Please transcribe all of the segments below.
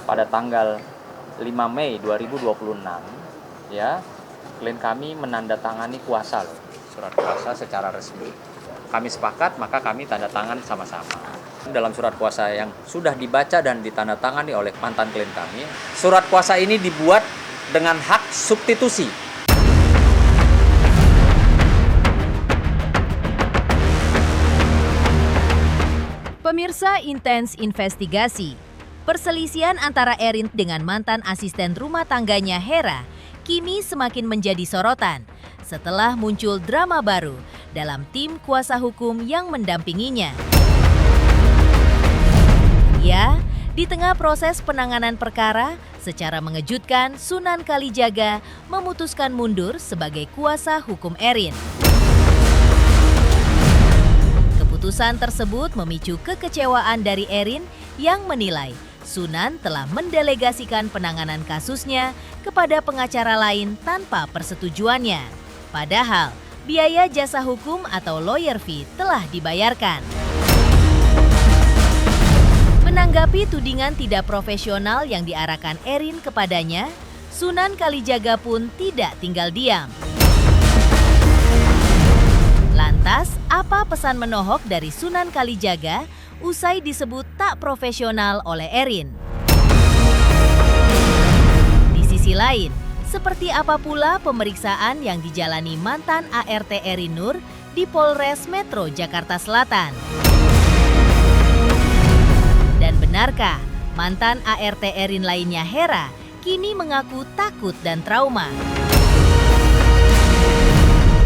pada tanggal 5 Mei 2026 ya, klien kami menandatangani kuasa loh, surat kuasa secara resmi. Kami sepakat, maka kami tanda tangan sama-sama. Dalam surat kuasa yang sudah dibaca dan ditandatangani oleh mantan klien kami, surat kuasa ini dibuat dengan hak substitusi. Pemirsa Intens Investigasi, perselisihan antara Erin dengan mantan asisten rumah tangganya Hera kini semakin menjadi sorotan setelah muncul drama baru dalam tim kuasa hukum yang mendampinginya. Ya, di tengah proses penanganan perkara, secara mengejutkan Sunan Kalijaga memutuskan mundur sebagai kuasa hukum Erin. Keputusan tersebut memicu kekecewaan dari Erin yang menilai Sunan telah mendelegasikan penanganan kasusnya kepada pengacara lain tanpa persetujuannya. Padahal, biaya jasa hukum atau lawyer fee telah dibayarkan. Menanggapi tudingan tidak profesional yang diarahkan Erin kepadanya, Sunan Kalijaga pun tidak tinggal diam. Lantas, apa pesan menohok dari Sunan Kalijaga usai disebut tak profesional oleh Erin? Di sisi lain, seperti apa pula pemeriksaan yang dijalani mantan ART Erin Nur di Polres Metro Jakarta Selatan? Dan benarkah mantan ART Erin lainnya Hera kini mengaku takut dan trauma?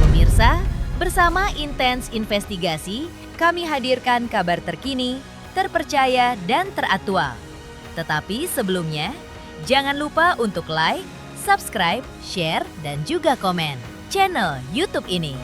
Pemirsa, bersama Intens Investigasi, kami hadirkan kabar terkini, terpercaya, dan teraktual. Tetapi sebelumnya, jangan lupa untuk like, subscribe, share, dan juga komen channel YouTube ini.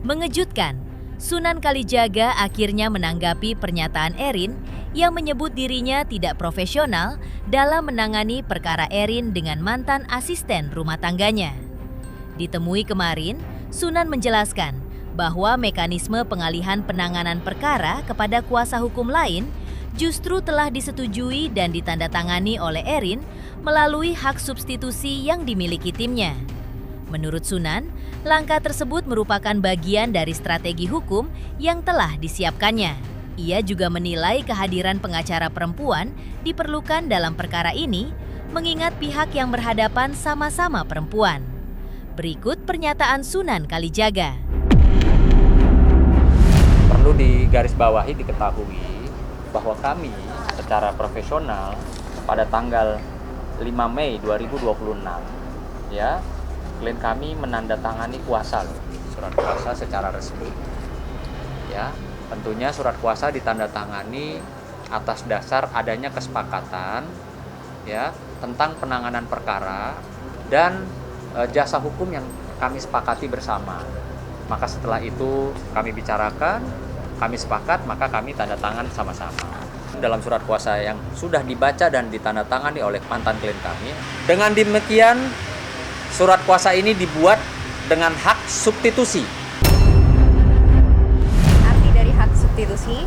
Mengejutkan, Sunan Kalijaga akhirnya menanggapi pernyataan Erin yang menyebut dirinya tidak profesional dalam menangani perkara Erin dengan mantan asisten rumah tangganya. Ditemui kemarin, Sunan menjelaskan bahwa mekanisme pengalihan penanganan perkara kepada kuasa hukum lain justru telah disetujui dan ditandatangani oleh Erin melalui hak substitusi yang dimiliki timnya. Menurut Sunan, langkah tersebut merupakan bagian dari strategi hukum yang telah disiapkannya. Ia juga menilai kehadiran pengacara perempuan diperlukan dalam perkara ini, mengingat pihak yang berhadapan sama-sama perempuan. Berikut pernyataan Sunan Kalijaga. Perlu digarisbawahi, diketahui bahwa kami secara profesional pada tanggal 5 Mei 2026 ya, klien kami menandatangani kuasa loh, surat kuasa secara resmi. Ya, tentunya surat kuasa ditandatangani atas dasar adanya kesepakatan ya tentang penanganan perkara dan jasa hukum yang kami sepakati bersama. Maka setelah itu kami bicarakan, kami sepakat, maka kami tanda tangan sama-sama. Dalam surat kuasa yang sudah dibaca dan ditandatangani oleh mantan klien kami, dengan demikian surat kuasa ini dibuat dengan hak substitusi. Arti dari hak substitusi,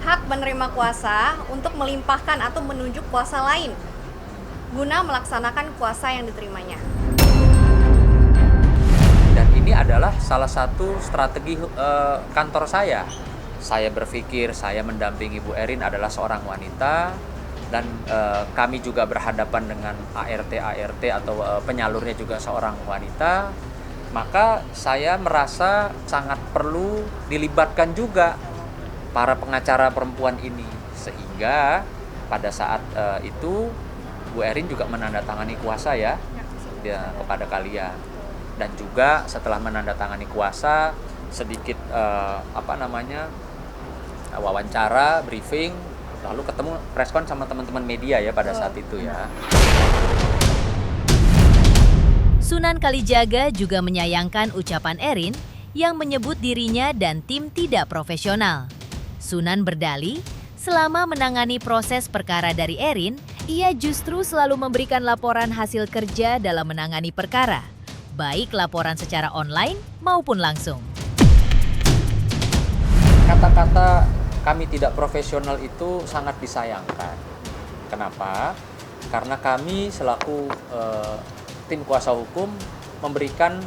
hak menerima kuasa untuk melimpahkan atau menunjuk kuasa lain guna melaksanakan kuasa yang diterimanya. Dan ini adalah salah satu strategi kantor saya. Saya berpikir saya mendampingi Bu Erin adalah seorang wanita, dan kami juga berhadapan dengan ART atau penyalurnya juga seorang wanita, maka saya merasa sangat perlu dilibatkan juga para pengacara perempuan ini, sehingga pada saat itu Bu Erin juga menandatangani kuasa ya kepada kalian, dan juga setelah menandatangani kuasa sedikit wawancara, briefing, lalu ketemu preskon sama teman-teman media ya pada saat itu ya. Sunan Kalijaga juga menyayangkan ucapan Erin yang menyebut dirinya dan tim tidak profesional. Sunan berdalih, selama menangani proses perkara dari Erin, ia justru selalu memberikan laporan hasil kerja dalam menangani perkara, baik laporan secara online maupun langsung. Kata-kata kami tidak profesional itu sangat disayangkan. Kenapa? Karena kami selaku tim kuasa hukum memberikan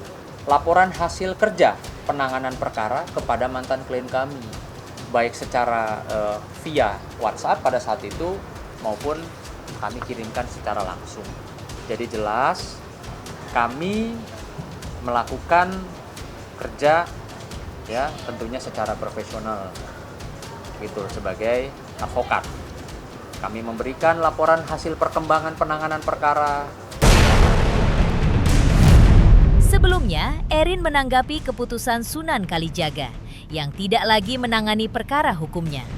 laporan hasil kerja penanganan perkara kepada mantan klien kami, baik secara via WhatsApp pada saat itu maupun kami kirimkan secara langsung. Jadi jelas kami melakukan kerja ya tentunya secara profesional gitu sebagai advokat. Kami memberikan laporan hasil perkembangan penanganan perkara. Sebelumnya, Erin menanggapi keputusan Sunan Kalijaga yang tidak lagi menangani perkara hukumnya.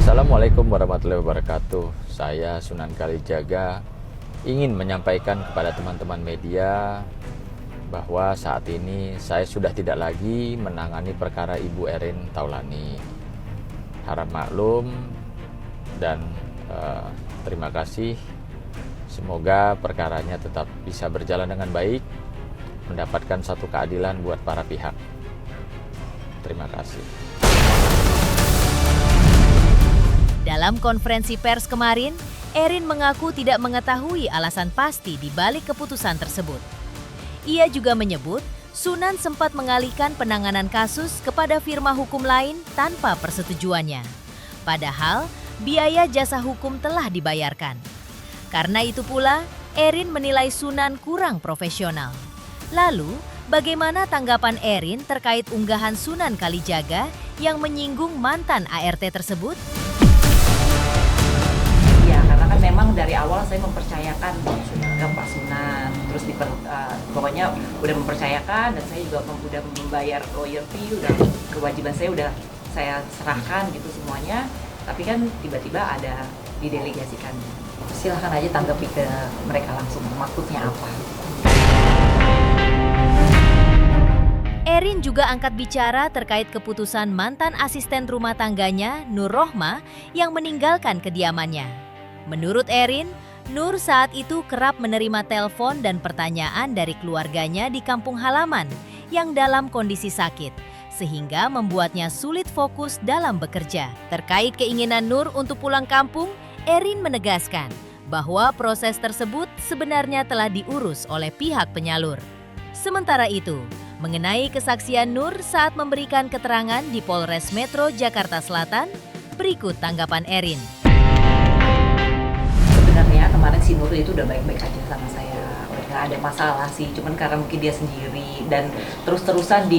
Assalamualaikum warahmatullahi wabarakatuh. Saya Sunan Kalijaga ingin menyampaikan kepada teman-teman media bahwa saat ini saya sudah tidak lagi menangani perkara Ibu Erin Taulani. Harap maklum dan terima kasih. Semoga perkaranya tetap bisa berjalan dengan baik, mendapatkan satu keadilan buat para pihak. Terima kasih. Dalam konferensi pers kemarin, Erin mengaku tidak mengetahui alasan pasti di balik keputusan tersebut. Ia juga menyebut Sunan sempat mengalihkan penanganan kasus kepada firma hukum lain tanpa persetujuannya. Padahal, biaya jasa hukum telah dibayarkan. Karena itu pula, Erin menilai Sunan kurang profesional. Lalu, bagaimana tanggapan Erin terkait unggahan Sunan Kalijaga yang menyinggung mantan ART tersebut? Ya, karena kan memang dari awal saya mempercayakan ke Pak Sunan, terus pokoknya udah mempercayakan dan saya juga udah membayar lawyer fee, udah kewajiban saya udah saya serahkan gitu semuanya, tapi kan tiba-tiba ada didelegasikan. Silahkan aja tanggapi ke mereka langsung, maksudnya apa. Erin juga angkat bicara terkait keputusan mantan asisten rumah tangganya, Nur Rohma, yang meninggalkan kediamannya. Menurut Erin, Nur saat itu kerap menerima telepon dan pertanyaan dari keluarganya di kampung halaman yang dalam kondisi sakit, sehingga membuatnya sulit fokus dalam bekerja. Terkait keinginan Nur untuk pulang kampung, Erin menegaskan bahwa proses tersebut sebenarnya telah diurus oleh pihak penyalur. Sementara itu, mengenai kesaksian Nur saat memberikan keterangan di Polres Metro Jakarta Selatan, berikut tanggapan Erin. Sebenarnya kemarin si Nur itu udah baik-baik aja sama saya, nggak ada masalah sih, cuman karena mungkin dia sendiri dan terus-terusan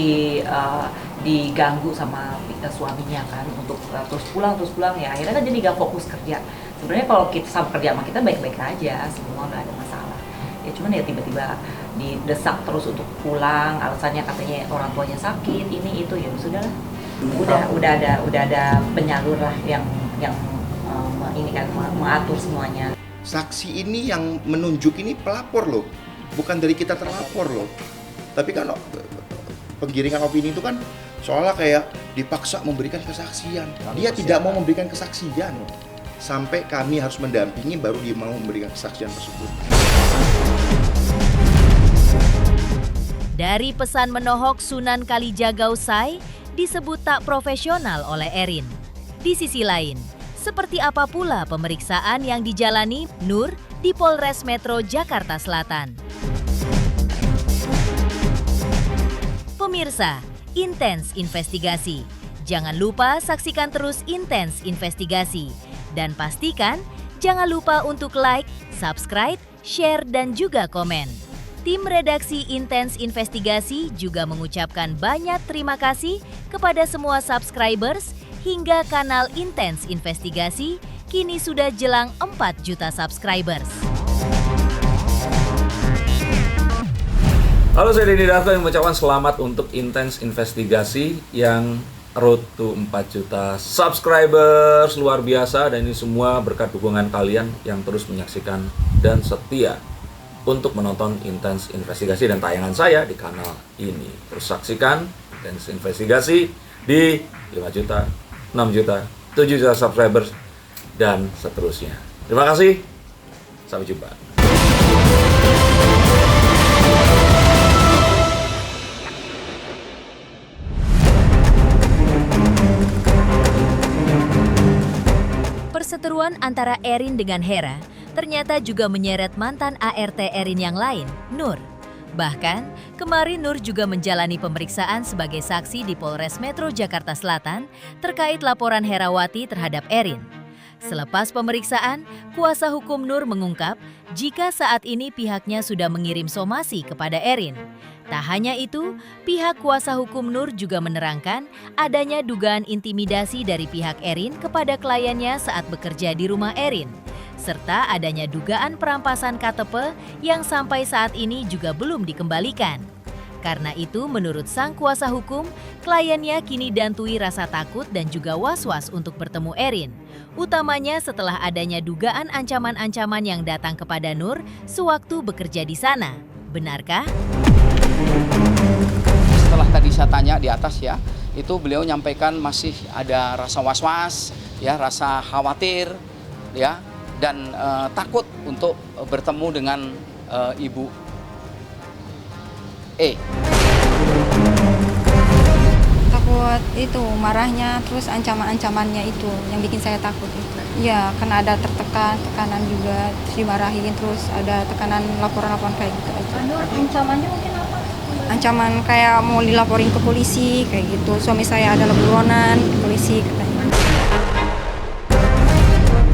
diganggu sama suaminya kan untuk terus pulang ya, akhirnya kan jadi nggak fokus kerja. Sebenarnya kalau kita sama kerja sama kita baik-baik aja, semua nggak ada masalah. Ya cuman ya tiba-tiba didesak terus untuk pulang, alasannya katanya orang tuanya sakit, ini itu, ya sudahlah. Udah ada penyalur lah yang ini kan mengatur semuanya. Saksi ini yang menunjuk ini pelapor loh, bukan dari kita terlapor loh. Tapi kan penggiringan opini itu kan seolah kayak dipaksa memberikan kesaksian. Dia tidak mau memberikan kesaksian. Sampai kami harus mendampingi baru dia mau memberikan kesaksian tersebut. Dari pesan menohok Sunan Kalijaga usai, disebut tak profesional oleh Erin. Di sisi lain, seperti apa pula pemeriksaan yang dijalani Nur di Polres Metro Jakarta Selatan. Pemirsa, Intens Investigasi. Jangan lupa saksikan terus Intens Investigasi. Dan pastikan jangan lupa untuk like, subscribe, share, dan juga komen. Tim redaksi Intens Investigasi juga mengucapkan banyak terima kasih kepada semua subscribers hingga kanal Intens Investigasi kini sudah jelang 4 juta subscribers. Halo, saya Denny Darto yang mengucapkan selamat untuk Intens Investigasi yang road to 4 juta subscribers, luar biasa, dan ini semua berkat dukungan kalian yang terus menyaksikan dan setia untuk menonton Intens Investigasi dan tayangan saya di kanal ini. Terus saksikan Intens Investigasi di 5 juta, 6 juta, 7 juta subscribers, dan seterusnya. Terima kasih, sampai jumpa. Perseteruan antara Erin dengan Hera ternyata juga menyeret mantan ART Erin yang lain, Nur. Bahkan, kemarin Nur juga menjalani pemeriksaan sebagai saksi di Polres Metro Jakarta Selatan terkait laporan Herawati terhadap Erin. Selepas pemeriksaan, kuasa hukum Nur mengungkap jika saat ini pihaknya sudah mengirim somasi kepada Erin. Tak hanya itu, pihak kuasa hukum Nur juga menerangkan adanya dugaan intimidasi dari pihak Erin kepada kliennya saat bekerja di rumah Erin, serta adanya dugaan perampasan KTP yang sampai saat ini juga belum dikembalikan. Karena itu, menurut sang kuasa hukum, kliennya kini dihantui rasa takut dan juga was-was untuk bertemu Erin, utamanya setelah adanya dugaan ancaman-ancaman yang datang kepada Nur sewaktu bekerja di sana. Benarkah? Setelah tadi saya tanya di atas ya, itu beliau nyampaikan masih ada rasa was-was, ya, rasa khawatir, ya, dan takut untuk bertemu dengan Ibu E. Takut itu marahnya, terus ancaman-ancamannya itu yang bikin saya takut itu. Ya, karena ada tekanan juga, terus dimarahin, terus ada tekanan laporan-laporan kayak gitu aja. Ancamannya mungkin apa? Ancaman kayak mau dilaporin ke polisi kayak gitu. Suami saya adalah buronan polisi katanya.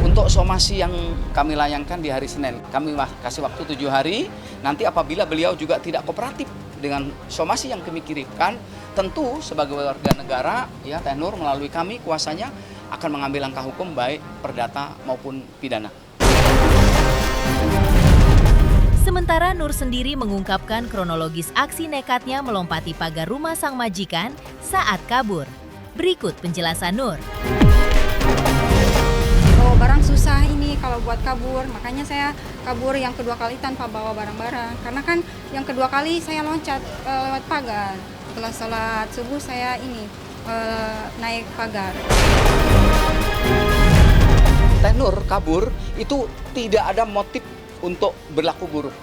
Untuk somasi yang kami layangkan di hari Senin, kami kasih waktu 7 hari. Nanti apabila beliau juga tidak kooperatif dengan somasi yang kami kirimkan, tentu sebagai warga negara, ya, Teh Nur melalui kami kuasanya akan mengambil langkah hukum baik perdata maupun pidana. Sementara Nur sendiri mengungkapkan kronologis aksi nekatnya melompati pagar rumah sang majikan saat kabur. Berikut penjelasan Nur. Bawa barang susah ini kalau buat kabur, makanya saya kabur yang kedua kali tanpa bawa barang-barang. Karena kan yang kedua kali saya loncat lewat pagar. Setelah sholat subuh saya ini naik pagar. Teh Nur kabur itu tidak ada motif untuk berlaku buruk,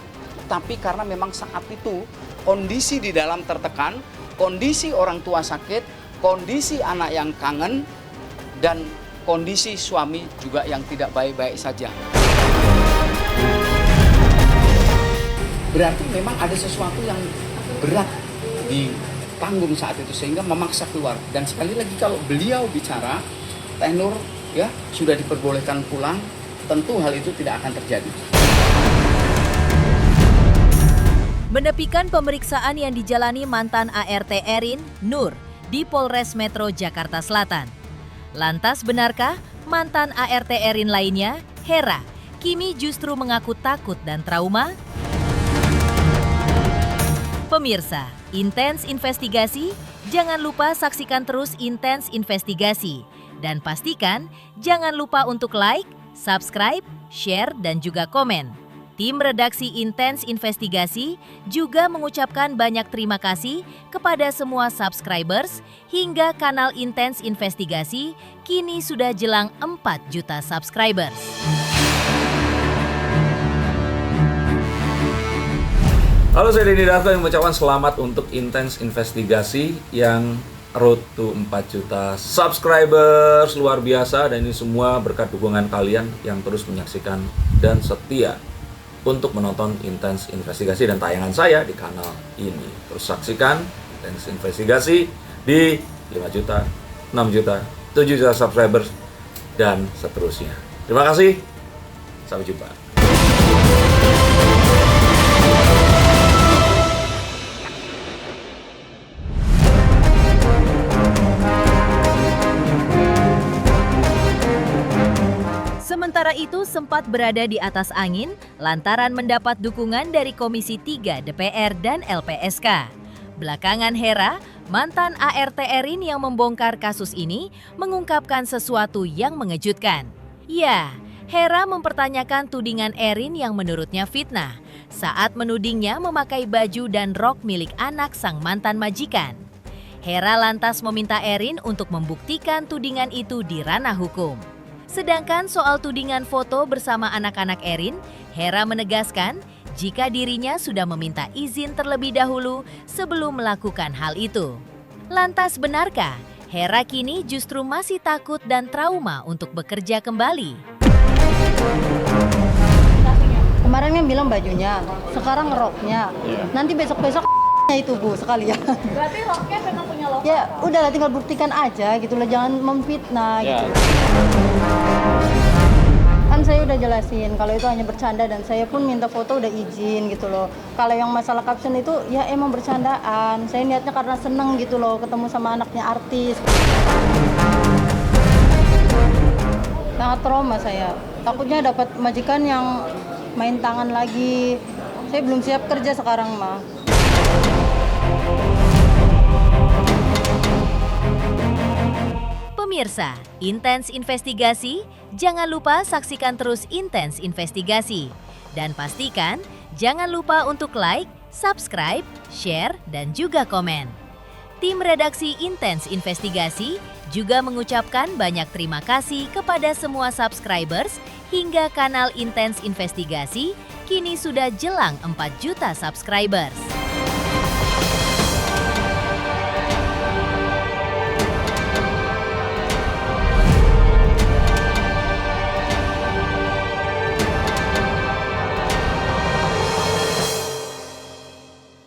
tapi karena memang saat itu kondisi di dalam tertekan, kondisi orang tua sakit, kondisi anak yang kangen, dan kondisi suami juga yang tidak baik-baik saja. Berarti memang ada sesuatu yang berat di panggung saat itu sehingga memaksa keluar. Dan sekali lagi kalau beliau bicara, Teh Nur ya sudah diperbolehkan pulang, tentu hal itu tidak akan terjadi. Menepikan pemeriksaan yang dijalani mantan ART Erin, Nur, di Polres Metro Jakarta Selatan. Lantas benarkah mantan ART Erin lainnya, Hera, kini justru mengaku takut dan trauma? Pemirsa, Intens Investigasi, jangan lupa saksikan terus Intens Investigasi. Dan pastikan jangan lupa untuk like, subscribe, share, dan juga komen. Tim redaksi Intens Investigasi juga mengucapkan banyak terima kasih kepada semua subscribers hingga kanal Intens Investigasi kini sudah jelang 4 juta subscribers. Halo, saya Denny Darto yang mengucapkan selamat untuk Intens Investigasi yang road to 4 juta subscribers, luar biasa, dan ini semua berkat dukungan kalian yang terus menyaksikan dan setia untuk menonton Intens Investigasi dan tayangan saya di kanal ini. Terus saksikan Intens Investigasi di 5 juta, 6 juta, 7 juta subscribers, dan seterusnya. Terima kasih, sampai jumpa. Sementara itu sempat berada di atas angin lantaran mendapat dukungan dari Komisi 3 DPR dan LPSK. Belakangan Hera, mantan ART Erin yang membongkar kasus ini, mengungkapkan sesuatu yang mengejutkan. Ya, Hera mempertanyakan tudingan Erin yang menurutnya fitnah saat menudingnya memakai baju dan rok milik anak sang mantan majikan. Hera lantas meminta Erin untuk membuktikan tudingan itu di ranah hukum. Sedangkan soal tudingan foto bersama anak-anak Erin, Hera menegaskan jika dirinya sudah meminta izin terlebih dahulu sebelum melakukan hal itu. Lantas benarkah Hera kini justru masih takut dan trauma untuk bekerja kembali? Kemarin kan bilang bajunya, sekarang roknya. Nanti besok-besok itu Bu sekalian. Berarti roknya memang punya logo? Ya udahlah tinggal buktikan aja gitu loh, jangan memfitnah gitu. Kan saya udah jelasin kalau itu hanya bercanda dan saya pun minta foto udah izin gitu loh. Kalau yang masalah caption itu ya emang bercandaan. Saya niatnya karena seneng gitu loh ketemu sama anaknya artis. Sangat trauma saya. Takutnya dapat majikan yang main tangan lagi. Saya belum siap kerja sekarang mah. Pemirsa, Intens Investigasi, jangan lupa saksikan terus Intens Investigasi. Dan pastikan jangan lupa untuk like, subscribe, share, dan juga komen. Tim redaksi Intens Investigasi juga mengucapkan banyak terima kasih kepada semua subscribers hingga kanal Intens Investigasi kini sudah jelang 4 juta subscribers.